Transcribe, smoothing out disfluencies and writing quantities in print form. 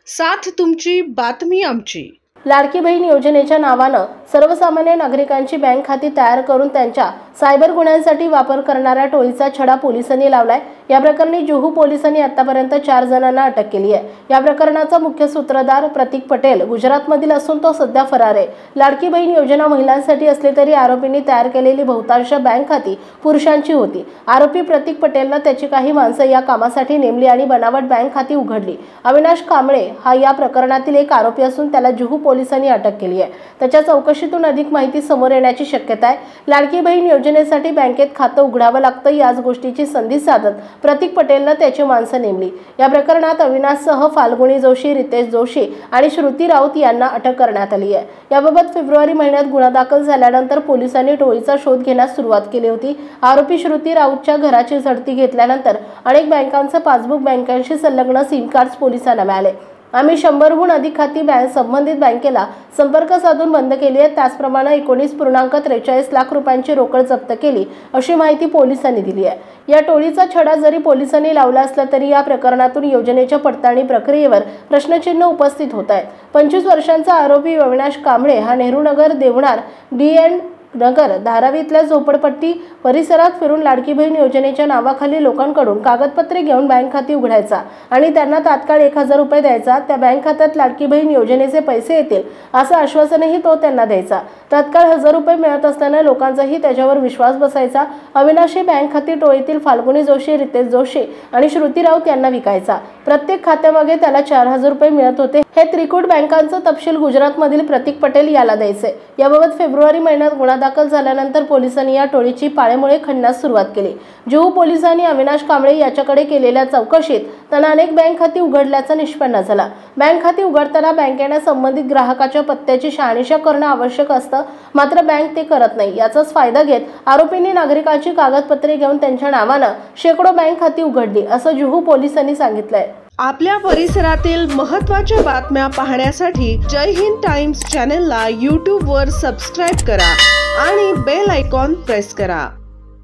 साथ तुमची बातमी आमची। लाडकी बहीण योजनेच्या नावानं सर्वसामान्य नागरिकांची बँक खाती तयार करून त्यांच्या सायबर गुन्ह्यांसाठी वापर करणाऱ्या टोळीचा छडा पोलिसांनी लावलाय। या प्रकरणी जुहू पोलिसांनी आतापर्यंत 4 जणांना अटक केली आहे। या प्रकरणाचा मुख्य सूत्रधार प्रतीक पटेल गुजरातमधील असून तो सध्या फरार आहे। लाडकी बहीण योजना महिलांसाठी असली तरी आरोपींनी तयार केलेली बहुतांश बँक खाती पुरुषांची होती। आरोपी प्रतीक पटेलने त्याची काही माणसं या कामासाठी नेमली आणि बनावट बँक खाती उघडली। अविनाश कांबळे हा या प्रकरणातील एक आरोपी असून त्याला जुहू पोलिसांनी अटक केली आहे। त्याच्या चौकशीतून अधिक माहिती समोर येण्याची शक्यता आहे। लाडकी बहीण योजनेसाठी बँकेत खातं उघडावं लागतं, याच गोष्टीची संधी साधत प्रतीक पटेलने त्याची माणसं नेमली। या प्रकरणात अविनाशसह फाल्गुनी जोशी, रितेश जोशी आणि श्रुती राऊत यांना अटक करण्यात आली आहे। याबाबत फेब्रुवारी महिन्यात गुन्हा दाखल झाल्यानंतर पोलिसांनी टोळीचा शोध घेण्यास सुरुवात केली होती। आरोपी श्रुती राऊतच्या घराची झडती घेतल्यानंतर अनेक बँकांचे पासबुक, बँकांशी संलग्न सिम कार्ड्स पोलिसांना मिळाले। आम्ही 100हून अधिक खाती संबंधित बँकेला संपर्क साधून बंद केली आहे। त्याचप्रमाणे 19.43 लाख रुपयांची रोकड जप्त केली, अशी माहिती पोलिसांनी दिली आहे। या टोळीचा छडा जरी पोलिसांनी लावला असला तरी या प्रकरणातून योजनेच्या पडताळणी प्रक्रियेवर प्रश्नचिन्ह उपस्थित होत आहेत। 25 वर्षांचा आरोपी अविनाश कांबळे हा नेहरू नगर, देवणार, DN नगर, धारावीतल्या झोपडपट्टी परिसरात फिरून लाडकी बहीण योजनेच्या नावाखाली लोकांकडून कागदपत्रे घेऊन बँक खाती उघडायचा आणि त्यांना तात्काळ 1000 रुपये द्यायचा। त्या बँक खात्यात लाडकी बहीण योजनेचे पैसे येतील असं आश्वासनही तो त्यांना द्यायचा। तात्काळ 1000 रुपये मिळत असताना लोकांचाही त्याच्यावर विश्वास बसायचा। अविनाशी बँक खाती टोळीतील फाल्गुनी जोशी, रितेश जोशी आणि श्रुती राऊत यांना विकायचा। प्रत्येक खात्यामागे त्याला 4000 रुपये मिळत होते। हे त्रिकूट बँकांचा तपशील गुजरातमधील प्रतीक पटेल याला द्यायचे। याबाबत फेब्रुवारी महिन्यात गुन्हा दाखल झाल्यानंतर पोलिसांनी या टोळीची पाळेमुळे खणण्यास सुरुवात केली। जुहू पोलिसांनी अविनाश कांबळे याच्याकडे केलेल्या चौकशीत त्यांना अनेक बँक खाती उघडल्याचं निष्पन्न झालं। बँक खाती उघडताना बँकेने संबंधित ग्राहकाच्या पत्त्याची शहानिशा करणं आवश्यक असतं, मात्र बँक ते करत नाही। याचाच फायदा घेत आरोपींनी नागरिकांची कागदपत्रे घेऊन त्यांच्या नावानं शेकडो बँक खाती उघडली, असं जुहू पोलिसांनी सांगितलंय। आपल्या परिसरातील महत्त्वाच्या बातम्या पाहण्यासाठी जय हिंद टाइम्स चॅनलला YouTube वर सबस्क्राइब करा आणि बेल आयकॉन प्रेस करा।